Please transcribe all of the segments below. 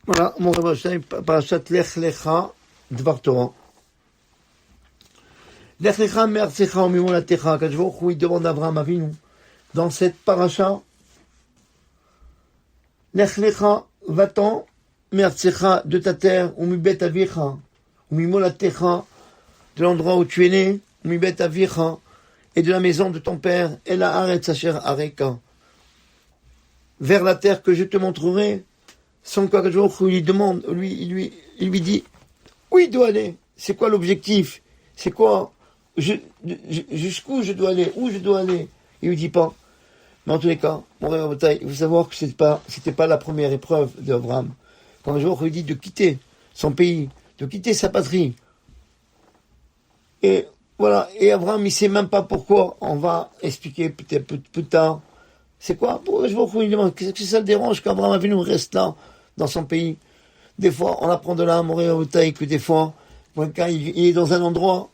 Voilà, mon Rav Parashat Lech Lecha Dvar Torah. Lech Lecha Me'artzecha U'mimolatecha. Quand je vois où il demande à Abraham Avinu dans cette paracha, Lech Lecha, va-t'en, Me'artzecha, de ta terre, U'mibet Avicha, U'mimolatecha, de l'endroit où tu es né, U'mibet Avicha, et de la maison de ton père, El Haaretz Asher Areka, vers la terre que je te montrerai. Sans quoi, il lui demande, il lui dit où il doit aller, c'est quoi l'objectif, c'est quoi, jusqu'où je dois aller, où je dois aller. Il lui dit pas. Mais en tous les cas, mon rêve bataille, il faut savoir que c'était pas la première épreuve d'Abraham. Quand il lui dit de quitter son pays, de quitter sa patrie. Et voilà, et Abraham, il sait même pas pourquoi. On va expliquer peut-être plus tard. C'est quoi? Pourquoi je vois qu'il demande, qu'est-ce que ça le dérange qu'Abraham a vu nous reste là, dans son pays? Des fois, on apprend de là, Moréa que des fois, quelqu'un il est dans un endroit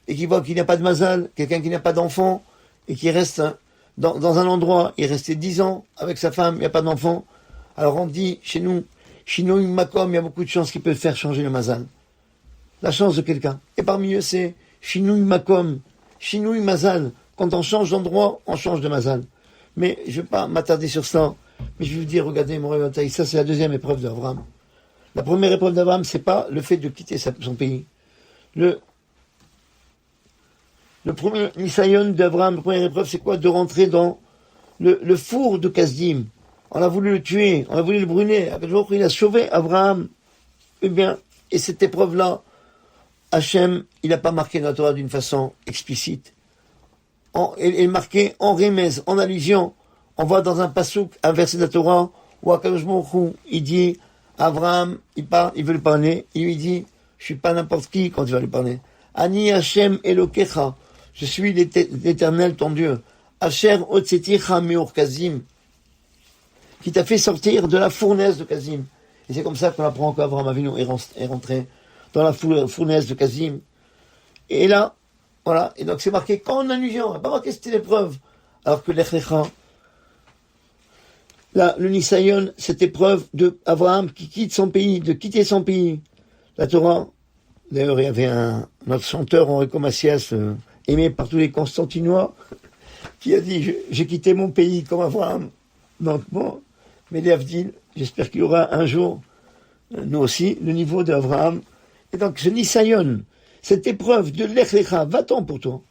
et qu'il voit qu'il n'a pas de mazal, quelqu'un qui n'a pas d'enfant et qui reste dans un endroit, il est resté 10 ans avec sa femme, il n'y a pas d'enfant. Alors on dit, chez nous, Shinoi Makom, il y a beaucoup de chances qu'il peut faire changer le mazal. La chance de quelqu'un. Et parmi eux, c'est Shinoi Makom, Shinoi Mazal. Quand on change d'endroit, on change de mazal. Mais je ne vais pas m'attarder sur ça. Mais je vais vous dire, regardez, mon rêve, ça c'est la deuxième épreuve d'Abraham. La première épreuve d'Abraham, c'est pas le fait de quitter son pays. Le premier Nisayon d'Abraham, la première épreuve, c'est quoi? De rentrer dans le four de Kasdim. On a voulu le tuer, on a voulu le brûler. Il a sauvé Abraham. Eh bien, et cette épreuve-là, Hachem, il n'a pas marqué la Torah d'une façon explicite. Elle est marquée en remez, en allusion. On voit dans un pasouk, un verset de la Torah, où Akadosh Baruch Hu, il dit, Abraham, il veut lui parler, il lui dit, je suis pas n'importe qui quand il va lui parler. Ani Hashem Elokecha, je suis l'Éternel ton Dieu. Asher Otseticha Meor Kazim, qui t'a fait sortir de la fournaise de Kazim. Et c'est comme ça qu'on apprend qu'Abraham Avinu est rentré dans la fournaise de Kazim. Et là, voilà, et donc c'est marqué qu'en allusion, on n'a pas marqué c'était l'épreuve. Alors que Lech Lecha, là, le Nisayon, cette épreuve d'Abraham qui quitte son pays, de quitter son pays. La Torah, d'ailleurs, il y avait notre chanteur Enrico Macias, aimé par tous les Constantinois, qui a dit, j'ai quitté mon pays comme Abraham. Donc bon, mais les Avdil, j'espère qu'il y aura un jour, nous aussi, le niveau d'Abraham. Et donc ce Nisayon, cette épreuve de Lech Lecha, va-t'en pour toi.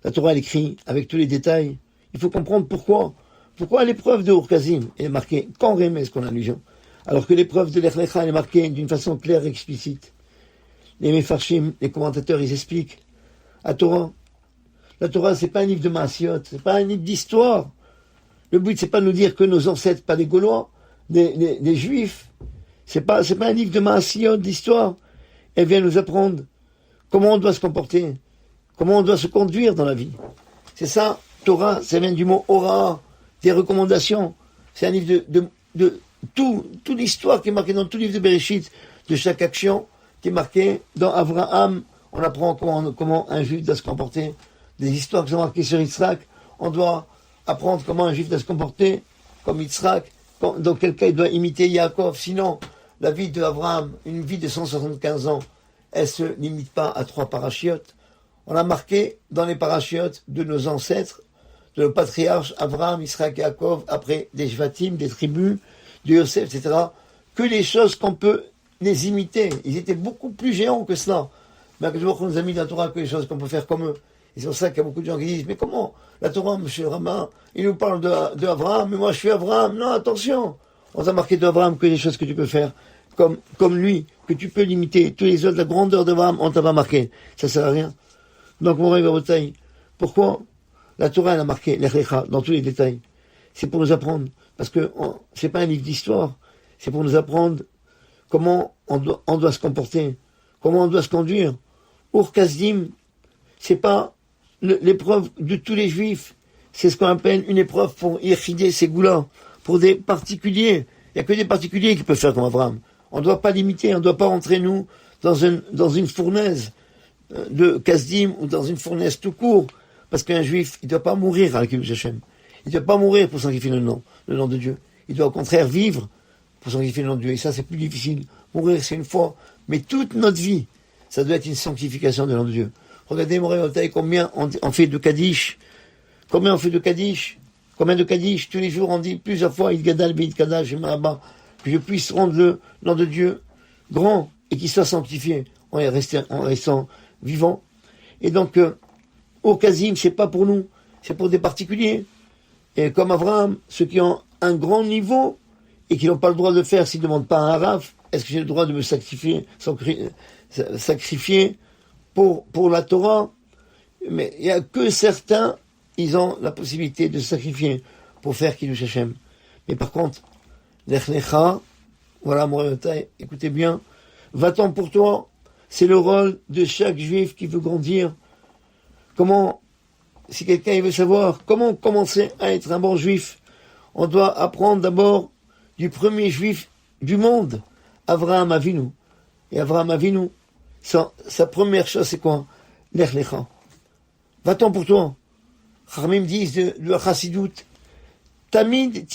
La Torah, elle écrit avec tous les détails. Il faut comprendre pourquoi. Pourquoi l'épreuve de Ur-Kazim est marquée qu'en remez qu'on a allusion, alors que l'épreuve de Lech Lecha est marquée d'une façon claire et explicite. Les Mefarshim, les commentateurs, ils expliquent. La Torah, c'est pas un livre de Maasiot, c'est pas un livre d'histoire. Le but, c'est pas de nous dire que nos ancêtres, pas des Gaulois, des Juifs. C'est pas un livre de Maasiot, d'histoire. Elle vient nous apprendre comment on doit se comporter, comment on doit se conduire dans la vie. C'est ça, Torah, ça vient du mot Ora, des recommandations. C'est un livre de toute l'histoire qui est marquée dans tout livre de Bereshit, de chaque action qui est marquée dans Abraham. On apprend comment un juif doit se comporter. Des histoires qui sont marquées sur Yitzhak, on doit apprendre comment un juif doit se comporter comme Yitzhak, dans quel cas il doit imiter Yaakov. Sinon, la vie d'Abraham, une vie de 175 ans, elle se limite pas à 3 parachiotes. On a marqué dans les parachiotes de nos ancêtres, de nos patriarches, Abraham, Yitzhak, Yaakov, après des Shvatim, des tribus, de Yosef, etc., que les choses qu'on peut les imiter. Ils étaient beaucoup plus géants que cela. Mais que on nous a mis dans la Torah que les choses qu'on peut faire comme eux. Et c'est pour ça qu'il y a beaucoup de gens qui disent, mais comment la Torah, monsieur Rama, il nous parle de Abraham, mais moi je suis Abraham. Non, attention, on t'a marqué d'Abraham que les choses que tu peux faire comme lui, que tu peux limiter. Tous les autres, la grandeur d'Abraham, on t'a pas marqué. Ça sert à rien. Donc mon rêve à bataille, pourquoi la Torah elle a marqué Lech Lecha dans tous les détails? C'est pour nous apprendre, parce que c'est pas un livre d'histoire, c'est pour nous apprendre comment on doit se comporter, comment on doit se conduire. Ur-Kasdim, c'est pas l'épreuve de tous les juifs, c'est ce qu'on appelle une épreuve pour Yechidé Ségoula, pour des particuliers. Il n'y a que des particuliers qui peuvent faire comme Abraham. On ne doit pas limiter, on ne doit pas rentrer, nous, dans une fournaise de Kasdim ou dans une fournaise tout court, parce qu'un juif, il ne doit pas mourir à la Kibbush Hashem. Il ne doit pas mourir pour sanctifier le nom de Dieu. Il doit au contraire vivre pour sanctifier le nom de Dieu. Et ça, c'est plus difficile. Mourir, c'est une fois, mais toute notre vie, ça doit être une sanctification de nom de Dieu. Regardez, Moréotaï, combien on fait de Kaddish. Combien on fait de Kaddish? Combien de Kaddish? Tous les jours, on dit plusieurs fois, Il Gadal, Beit Kadash, Maraba, que je puisse rendre le nom de Dieu grand et qu'il soit sanctifié en restant vivant. Et donc, au Kazim, c'est pas pour nous, c'est pour des particuliers. Et comme Abraham, ceux qui ont un grand niveau et qui n'ont pas le droit de le faire s'ils ne demandent pas un raf, est-ce que j'ai le droit de me sacrifier pour la Torah? Mais il n'y a que certains, ils ont la possibilité de sacrifier pour faire Kiddush Hashem. Mais par contre, Lech Lecha, voilà, Moréotaï, écoutez bien, va-t'en pour toi, c'est le rôle de chaque juif qui veut grandir. Comment, si quelqu'un veut savoir comment commencer à être un bon juif, on doit apprendre d'abord du premier juif du monde, Avraham Avinu. Et Avraham Avinu, sa première chose, c'est quoi? Lech Lecha. Va-t'en pour toi. Chachamim disent de la Chassidut, Tamid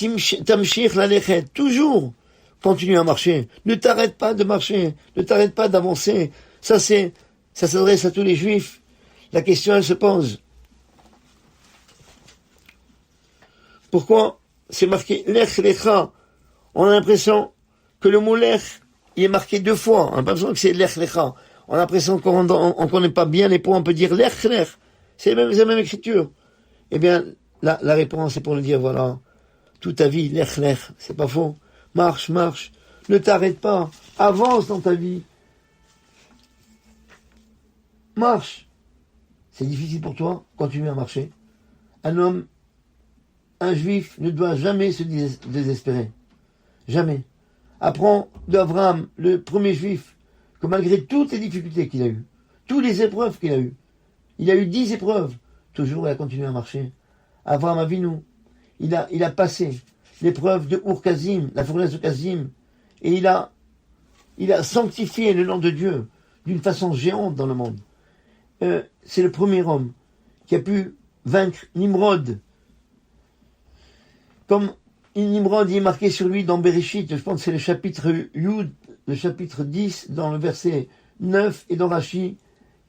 tamshich lalechet, toujours continue à marcher. Ne t'arrête pas de marcher, ne t'arrête pas d'avancer. Ça s'adresse à tous les juifs. La question, elle se pose. Pourquoi c'est marqué Lech Lecha? On a l'impression que le mot Lech, il est marqué deux fois. On n'a pas l'impression que c'est Lech Lecha. On a l'impression qu'on ne connaît pas bien les points. On peut dire Lech Lech. C'est la même écriture. Eh bien, la réponse, c'est pour le dire, voilà, toute ta vie, Lech Lech, c'est pas faux. Marche, marche. Ne t'arrête pas. Avance dans ta vie. Marche. C'est difficile pour toi, continue à marcher. Un juif ne doit jamais se désespérer. Jamais. Apprends d'Abraham, le premier juif, que malgré toutes les difficultés qu'il a eues, toutes les épreuves qu'il a eues, il a eu 10 épreuves, toujours il a continué à marcher. Abraham Avinu, il a passé l'épreuve de Ur-Kazim, la fournaise de Kazim, et il a sanctifié le nom de Dieu d'une façon géante dans le monde. C'est le premier homme qui a pu vaincre Nimrod. Comme Nimrod il est marqué sur lui dans Bereshit, je pense que c'est le chapitre Yud, le chapitre 10, dans le verset 9, et dans Rashi,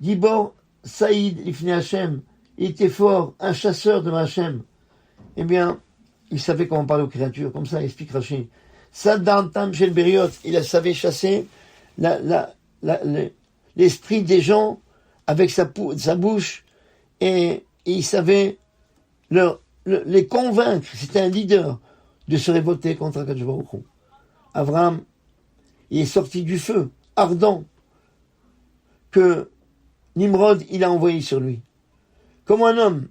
Gibor Saïd Lifnei Hashem, il était fort, un chasseur de Hashem. Eh bien, il savait comment parler aux créatures, comme ça explique Rashi. Sadantam Shel Beriot, il savait chasser l'esprit des gens avec sa bouche, et il savait les convaincre, c'était un leader, de se révolter contre Akadosh Baruch Hu. Abraham, il est sorti du feu ardent que Nimrod, il a envoyé sur lui. Comment un homme,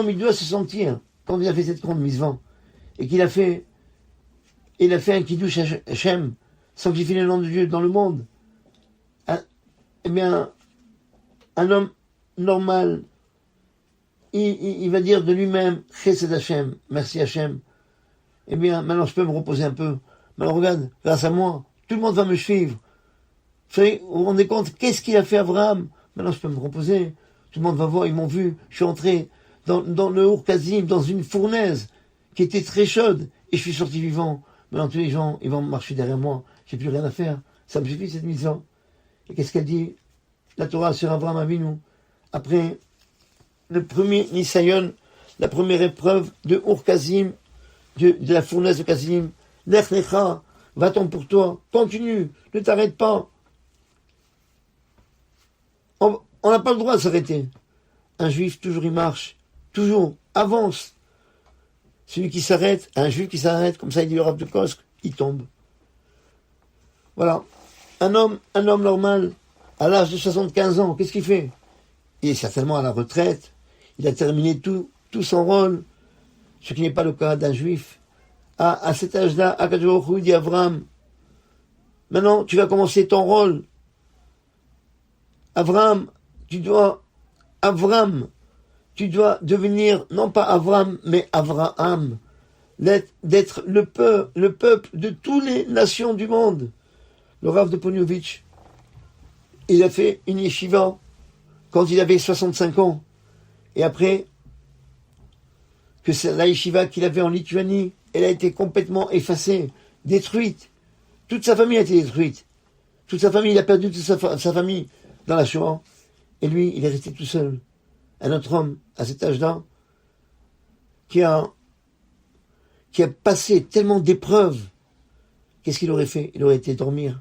il doit se sentir quand il a fait cette grande mise-vent et qu'il a fait un Kiddush Hashem, sanctifier le nom de Dieu dans le monde. Eh bien, un homme normal, il va dire de lui-même, Chesed Hashem, merci Hashem. Eh bien, maintenant je peux me reposer un peu. Maintenant regarde, grâce à moi, tout le monde va me suivre. Vous vous rendez compte, qu'est-ce qu'il a fait Abraham? Maintenant je peux me reposer. Tout le monde va voir, ils m'ont vu. Je suis entré dans le Ur-Kazim, dans une fournaise qui était très chaude, et je suis sorti vivant. Maintenant tous les gens, ils vont marcher derrière moi. J'ai plus rien à faire. Ça me suffit cette mission. Et qu'est-ce qu'elle dit? La Torah sur Abraham Avinu. Après le premier Nisayon, la première épreuve de Ur-Kazim, de la fournaise de Kazim, Lech Lecha, va-t'en pour toi, continue, ne t'arrête pas. On n'a pas le droit de s'arrêter. Un juif, toujours il marche, toujours avance. Celui qui s'arrête, un juif qui s'arrête, comme ça il dit le Rav de Kosk, il tombe. Voilà. Un homme normal, à l'âge de 75 ans, qu'est-ce qu'il fait? Il est certainement à la retraite, il a terminé tout son rôle, ce qui n'est pas le cas d'un juif. À cet âge-là, Akadosh Baruch Hu dit à Abraham, maintenant tu vas commencer ton rôle. Abraham, tu dois devenir, non pas Abraham, mais Avraham, d'être le peuple de toutes les nations du monde. Le Rav de Poniovitch, il a fait une yeshiva quand il avait 65 ans. Et après, que la yeshiva qu'il avait en Lituanie, elle a été complètement effacée, détruite. Toute sa famille a été détruite. Toute sa famille, il a perdu toute sa famille dans la Shoah. Et lui, il est resté tout seul. Un autre homme, à cet âge-là, qui a passé tellement d'épreuves, qu'est-ce qu'il aurait fait? Il aurait été dormir.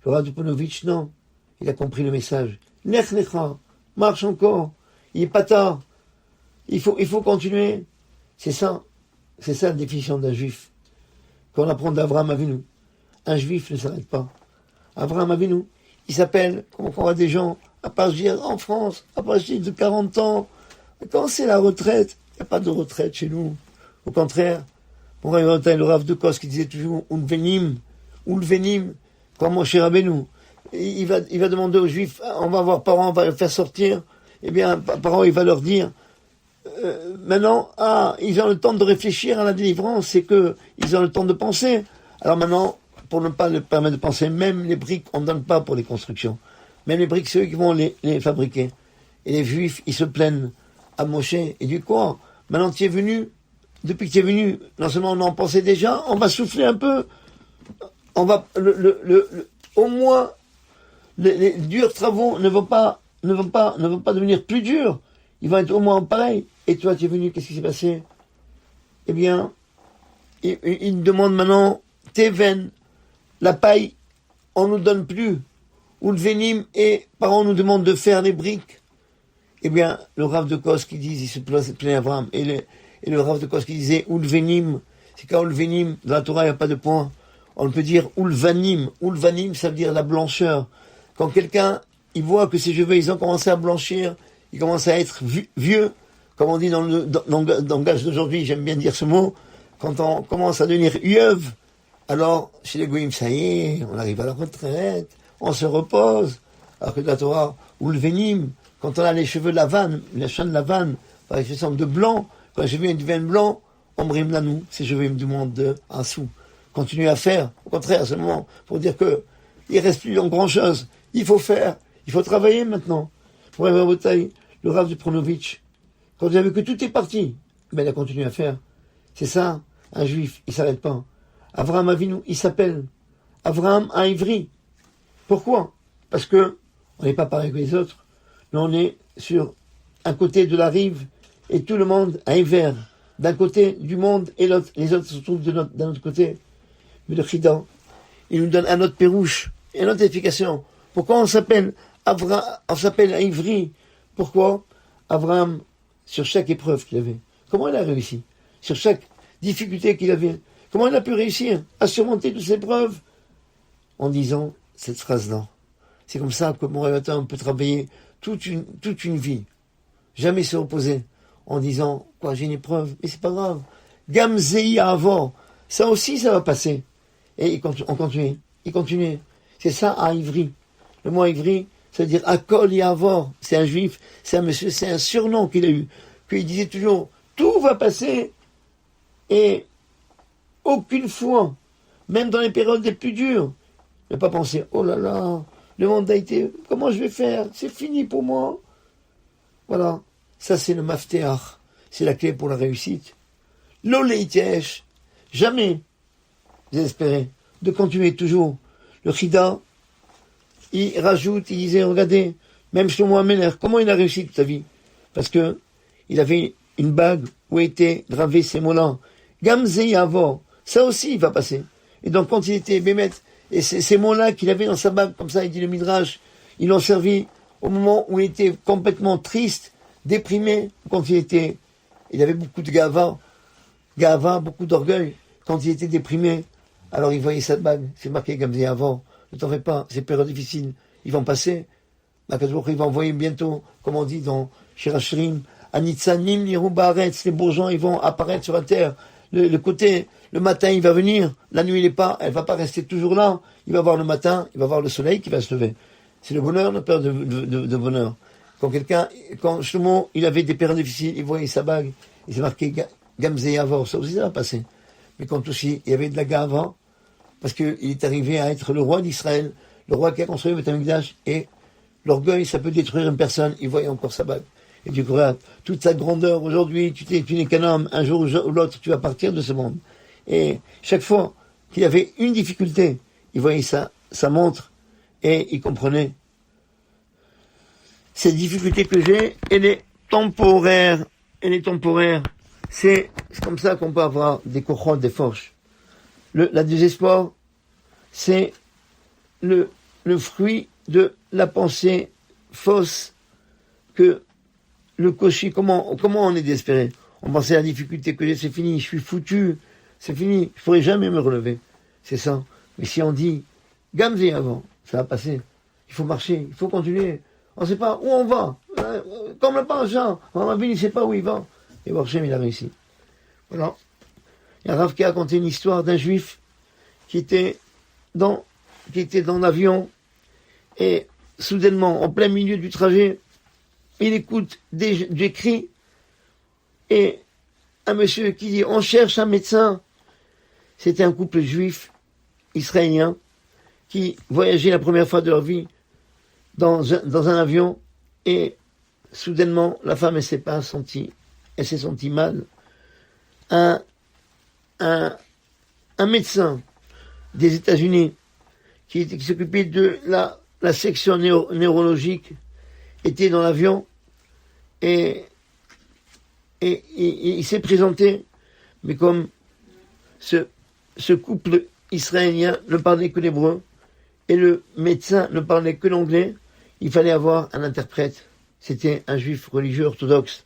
Le Rav Duponovitch, non. Il a compris le message. Nech necha, marche encore. Il n'est pas tard. Il faut continuer. C'est ça la définition d'un juif. Quand on apprend d'Abraham Avinu. Un juif ne s'arrête pas. Abraham Avinu, il s'appelle, comme on voit des gens, à partir en France, à partir de 40 ans. Quand c'est la retraite, il n'y a pas de retraite chez nous. Au contraire, pour le Rav de Kos qui disait toujours Ulvenim, comme mon cher Rabbeinu. Il va demander aux Juifs, on va voir parents, on va le faire sortir. Eh bien, parents, il va leur dire, maintenant, ils ont le temps de réfléchir à la délivrance, c'est que ils ont le temps de penser. Alors maintenant, pour ne pas leur permettre de penser, même les briques, on ne donne pas pour les constructions. Même les briques, c'est eux qui vont les fabriquer. Et les Juifs, ils se plaignent à Moshe. Et du coup, maintenant tu es venu, depuis que tu es venu, non seulement on en pensait déjà, on va souffler un peu. On va, au moins, les durs travaux ne vont pas devenir plus durs. Ils vont être au moins pareils. Et toi, tu es venu, qu'est-ce qui s'est passé? Eh bien, il me demande maintenant, tes veines, la paille, on nous donne plus. Ou le vénim, et parents nous demandent de faire les briques. Eh bien, le Rav de Kos qui dit, il se plaint Abraham, et le Rav de Kos qui disait, ou le vénim, c'est quand le vénim, dans la Torah, il n'y a pas de point. On peut dire ulvanim. Ulvanim, ça veut dire la blancheur. Quand quelqu'un, il voit que ses cheveux, ils ont commencé à blanchir, ils commencent à être vieux, comme on dit dans le langage d'aujourd'hui, j'aime bien dire ce mot, quand on commence à devenir yeuve, alors, chez les goïms, ça y est, on arrive à la retraite, on se repose. Alors que dans la Torah, ulvenim, quand on a les cheveux de la vanne, les cheveux de la vanne, par exemple de blanc, quand les cheveux deviennent blancs, on brime la nous, ces cheveux me demandent un sou. Continuez à faire, au contraire, seulement pour dire que il reste plus en grand chose. Il faut faire, il faut travailler maintenant. Pour avoir bataille, le Rav Duponovitch, quand il a vu que tout est parti, ben il a continué à faire. C'est ça, un juif, il s'arrête pas. Avraham Avinu, il s'appelle Avraham à Ivry. Pourquoi? Parce que on n'est pas pareil que les autres. Nous, on est sur un côté de la rive et tout le monde à Iver. D'un côté du monde et l'autre. Les autres se trouvent d'un autre côté. Mais le Chida, il nous donne un autre pérouche et une autre explication. Pourquoi on s'appelle on s'appelle à Ivry? Pourquoi? Abraham, sur chaque épreuve qu'il avait, comment il a réussi? Sur chaque difficulté qu'il avait, comment il a pu réussir à surmonter toutes ces épreuves? En disant cette phrase-là. C'est comme ça que mon révélateur peut travailler toute une vie. Jamais se reposer en disant, quoi, j'ai une épreuve, mais c'est pas grave. Gamzei avant, ça aussi, ça va passer. Et on continue. C'est ça à Ivry. Le mot Ivry, ça veut dire Akol Yavor. C'est un juif, c'est un monsieur, c'est un surnom qu'il a eu. Qu'il disait toujours, tout va passer. Et aucune fois, même dans les périodes les plus dures, ne pas penser, oh là là, le monde a été, comment je vais faire? C'est fini pour moi. Voilà. Ça, c'est le mafteach. C'est la clé pour la réussite. L'oleitesh. Jamais désespérer. De continuer toujours. Le Chida, il rajoute, il disait, regardez, même Shlomo Ameler, comment il a réussi toute sa vie? Parce que il avait une bague où étaient gravés ces mots-là. Gamzei Avor. Ça aussi, il va passer. Et donc, quand il était Bémet, et ces mots-là qu'il avait dans sa bague, comme ça, il dit le Midrash, ils l'ont servi au moment où il était complètement triste, déprimé, quand il avait beaucoup de gava, beaucoup d'orgueil, quand il était déprimé, alors il voyait cette bague, c'est marqué Gamzei avant, ne t'en fais pas, ces périodes difficiles, ils vont passer, il va envoyer bientôt, comme on dit dans Shirachirim, Anitzanim Niru Baaretz, les bourgeons, ils vont apparaître sur la terre, le matin il va venir, la nuit elle va pas rester toujours là, il va voir le matin, il va voir le soleil qui va se lever. C'est le bonheur, la peur de bonheur. Quand Shlomo, il avait des périodes difficiles, il voyait sa bague, il s'est marqué Gamzei Avor, ça aussi ça va passer. Mais quand aussi, il y avait de la gava, parce qu'il est arrivé à être le roi d'Israël, le roi qui a construit le Beth Amikdash, et l'orgueil, ça peut détruire une personne, il voyait encore sa bague. Et tu crois toute sa grandeur aujourd'hui, tu n'es qu'un homme, un jour ou l'autre, tu vas partir de ce monde. Et chaque fois qu'il avait une difficulté, il voyait sa montre et il comprenait. Cette difficulté que j'ai, elle est temporaire. Elle est temporaire. C'est comme ça qu'on peut avoir des courants, des forces. La désespoir, c'est le fruit de la pensée fausse que le cocher, comment on est désespéré? On pensait à la difficulté que j'ai, c'est fini, je suis foutu, c'est fini, je pourrai jamais me relever. C'est ça. Mais si on dit, gamzé avant, ça va passer. Il faut marcher, il faut continuer. On ne sait pas où on va. Comme le penchant, on il ne sait pas où il va. Et Borchem, il a réussi. Voilà. Il y a un Rav qui a raconté une histoire d'un juif qui était dans l'avion et soudainement, en plein milieu du trajet, il écoute des cris et un monsieur qui dit « On cherche un médecin ». C'était un couple juif israélien qui voyageait la première fois de leur vie dans un avion et soudainement, la femme, elle s'est sentie mal. Un médecin des États-Unis qui s'occupait de la section neurologique était dans l'avion et il s'est présenté, mais comme ce couple israélien ne parlait que l'hébreu et le médecin ne parlait que l'anglais, il fallait avoir un interprète. C'était un juif religieux orthodoxe,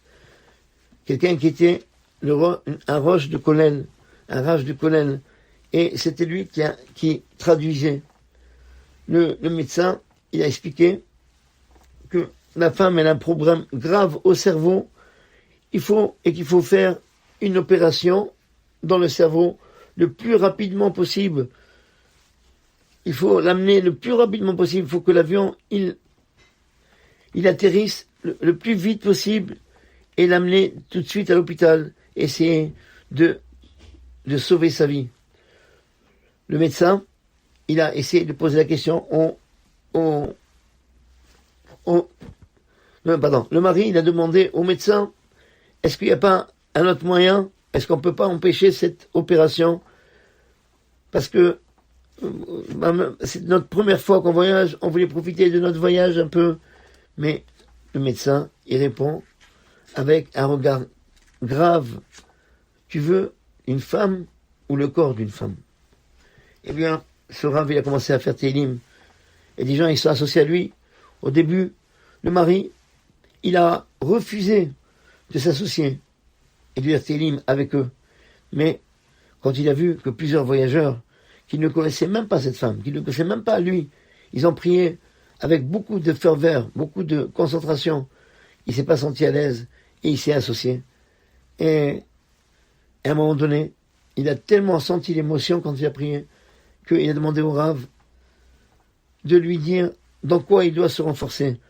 quelqu'un qui était un roche de Kollel, et c'était lui qui traduisait. Le médecin, il a expliqué que la femme, elle a un problème grave au cerveau, qu'il faut faire une opération dans le cerveau le plus rapidement possible. Il faut l'amener le plus rapidement possible. Il faut que l'avion, il atterrisse le plus vite possible et l'amener tout de suite à l'hôpital. Essayer de sauver sa vie. Le médecin, il a essayé de poser la question le mari, il a demandé au médecin, est-ce qu'il n'y a pas un autre moyen? Est-ce qu'on ne peut pas empêcher cette opération? Parce que c'est notre première fois qu'on voyage, on voulait profiter de notre voyage un peu. Mais le médecin, il répond avec un regard grave. Tu veux une femme ou le corps d'une femme? Eh bien, ce Rav, il a commencé à faire Télim. Et des gens, ils sont associés à lui. Au début, le mari, il a refusé de s'associer et de faire Télim avec eux. Mais quand il a vu que plusieurs voyageurs qui ne connaissaient même pas cette femme, qui ne connaissaient même pas lui, ils ont prié avec beaucoup de ferveur, beaucoup de concentration, il s'est pas senti à l'aise et il s'est associé. Et à un moment donné, il a tellement senti l'émotion quand il a prié qu'il a demandé au Rav de lui dire dans quoi il doit se renforcer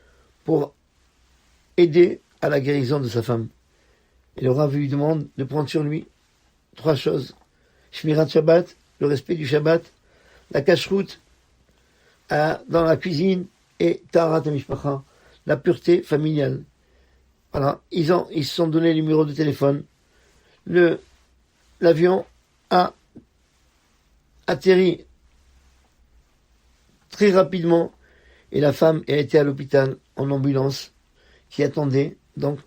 pour aider à la guérison de sa femme. Et le Rav lui demande de prendre sur lui 3 choses. Shmirat Shabbat, le respect du Shabbat, la kashrut dans la cuisine et Taharat HaMishpacha, la pureté familiale. Voilà, ils se sont donné le numéro de téléphone. L'avion a atterri très rapidement et la femme a été à l'hôpital en ambulance qui attendait donc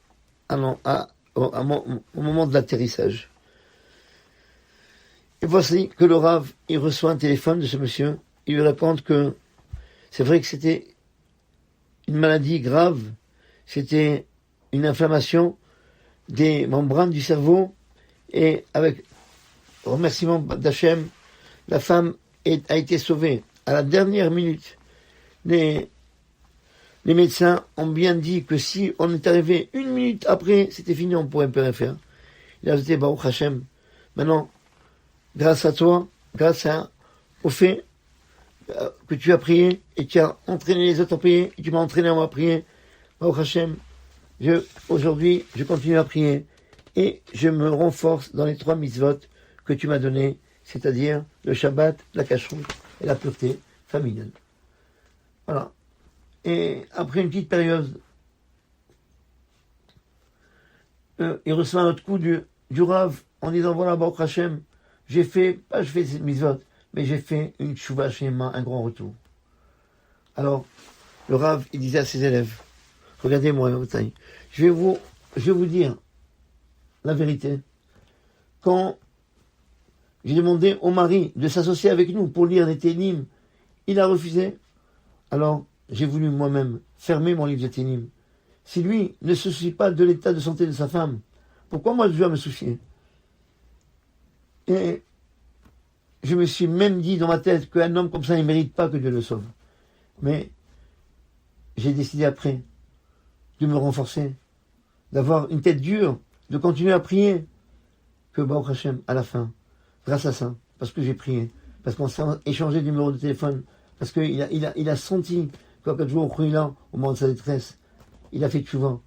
au moment de l'atterrissage. Et voici que le Rav, il reçoit un téléphone de ce monsieur, il lui raconte que c'est vrai que c'était une maladie grave, c'était une inflammation des membranes du cerveau, et avec remerciement d'Hachem, la femme a été sauvée à la dernière minute. Les médecins ont bien dit que si on est arrivé 1 minute après, c'était fini, on ne pourrait plus rien faire. Il a ajouté, Baruch Hashem, maintenant, grâce à toi, grâce au fait que tu as prié et tu as entraîné les autres à prier et tu m'as entraîné à prier, Baruch Hashem, aujourd'hui, je continue à prier et je me renforce dans les 3 mitzvot que tu m'as donné, c'est-à-dire le Shabbat, la kashrut et la pureté familiale. Voilà. Et après une petite période, il reçoit un autre coup du Rav en disant voilà, Baruch Hashem, j'ai fait cette mitzvot, mais j'ai fait une tchouva shema, un grand retour. Alors, le Rav, il disait à ses élèves, regardez-moi, je vais vous dire la vérité. Quand j'ai demandé au mari de s'associer avec nous pour lire les Télim, il a refusé. Alors, j'ai voulu moi-même fermer mon livre de Télim. Si lui ne se soucie pas de l'état de santé de sa femme, pourquoi moi je dois me soucier? Et je me suis même dit dans ma tête qu'un homme comme ça ne mérite pas que Dieu le sauve. Mais j'ai décidé après de me renforcer, d'avoir une tête dure, de continuer à prier, que Baruch Hashem, à la fin, grâce à ça, parce que j'ai prié, parce qu'on s'est échangé de numéro de téléphone, parce qu'il a senti qu'un jour au là, au moment de sa détresse, il a fait tchouva.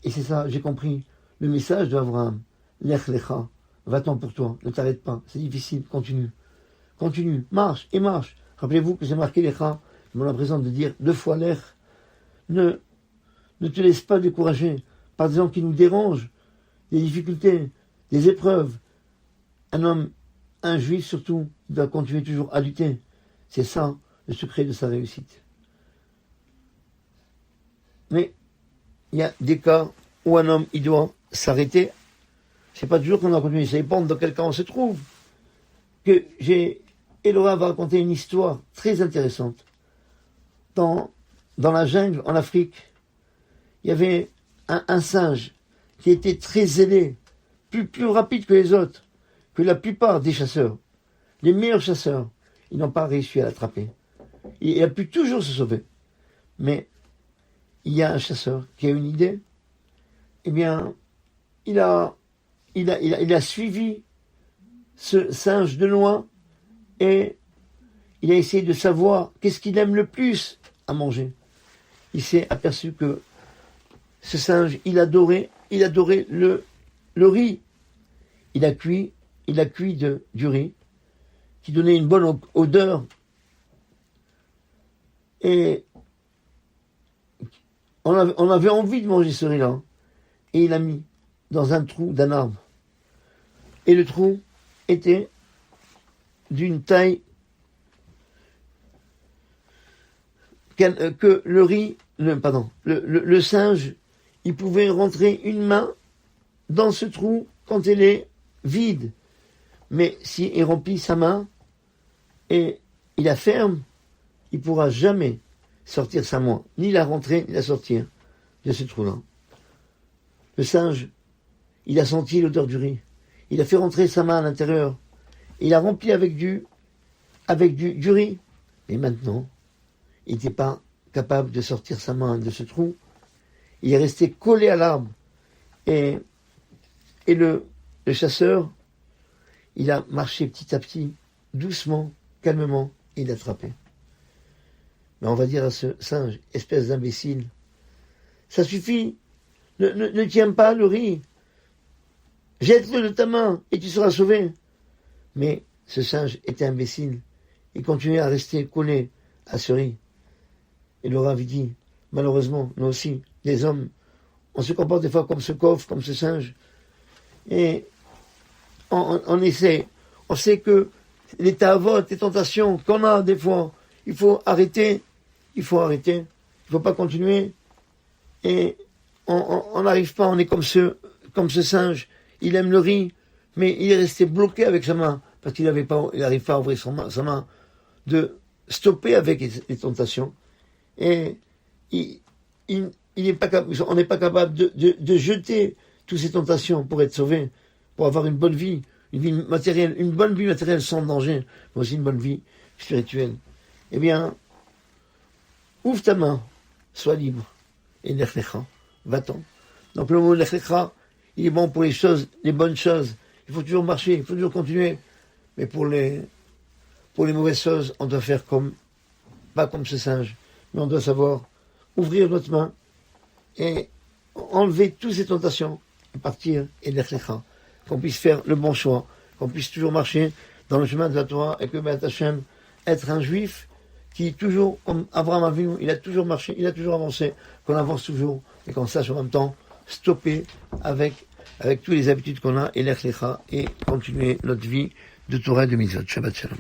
Et c'est ça, j'ai compris le message d'Abraham. Lech lecha, va-t'en pour toi, ne t'arrête pas, c'est difficile, continue. Continue, marche et marche. Rappelez-vous que c'est marqué lecha, on a l'impression de dire 2 fois lech. Ne te laisse pas décourager par des gens qui nous dérangent, des difficultés, des épreuves. Un homme, un juif surtout, il doit continuer toujours à lutter. C'est ça le secret de sa réussite. Mais il y a des cas où un homme, il doit s'arrêter. C'est pas toujours qu'on doit continuer, ça dépend dans quel cas on se trouve. Elora va raconter une histoire très intéressante. Dans la jungle, en Afrique, il y avait un singe qui était très zélé, plus rapide que les autres, que la plupart des chasseurs. Les meilleurs chasseurs, ils n'ont pas réussi à l'attraper. Il a pu toujours se sauver. Mais il y a un chasseur qui a une idée. Eh bien, il a suivi ce singe de loin et il a essayé de savoir qu'est-ce qu'il aime le plus à manger. Il s'est aperçu que ce singe, il adorait le riz. Il a cuit du riz qui donnait une bonne odeur. Et on avait envie de manger ce riz-là. Et il l'a mis dans un trou d'un arbre. Et le trou était d'une taille que le singe, il pouvait rentrer une main dans ce trou quand elle est vide. Mais s'il remplit sa main et il la ferme, il ne pourra jamais sortir sa main, ni la rentrer, ni la sortir de ce trou-là. Le singe, il a senti l'odeur du riz. Il a fait rentrer sa main à l'intérieur. Il a rempli avec du riz. Et maintenant, il n'était pas capable de sortir sa main de ce trou. Il est resté collé à l'arbre. Et le chasseur, il a marché petit à petit, doucement, calmement, et il l'a attrapé. Mais on va dire à ce singe, espèce d'imbécile, ça suffit, ne tiens pas le riz, jette-le de ta main et tu seras sauvé. Mais ce singe était imbécile, il continuait à rester collé à ce riz. Et le Rav dit, malheureusement, nous aussi, les hommes, on se comporte des fois comme ce coffre, comme ce singe, et on essaie, on sait que les tavot, les tentations qu'on a des fois, il faut arrêter, il ne faut pas continuer, et on n'arrive pas, on est comme ce singe, il aime le riz, mais il est resté bloqué avec sa main, parce qu'il n'arrive pas à ouvrir sa main, de stopper avec les tentations, et on n'est pas capable de jeter toutes ces tentations pour être sauvé, pour avoir une bonne vie matérielle sans danger, mais aussi une bonne vie spirituelle. Eh bien, ouvre ta main, sois libre, et lech lecha, va-t'en. Donc le mot lech lecha, il est bon pour les bonnes choses. Il faut toujours marcher, il faut toujours continuer. Mais pour les mauvaises choses, on doit faire pas comme ce singe, mais on doit savoir ouvrir notre main et enlever toutes ces tentations et partir et lech lecha. Qu'on puisse faire le bon choix, qu'on puisse toujours marcher dans le chemin de la Torah et que B'ezrat Hashem, être un juif qui toujours, comme Abraham Avinu, il a toujours marché, il a toujours avancé, qu'on avance toujours et qu'on sache en même temps stopper avec toutes les habitudes qu'on a, et l'echlecha, et continuer notre vie de Torah et de Mitzvot. Shabbat Shalom.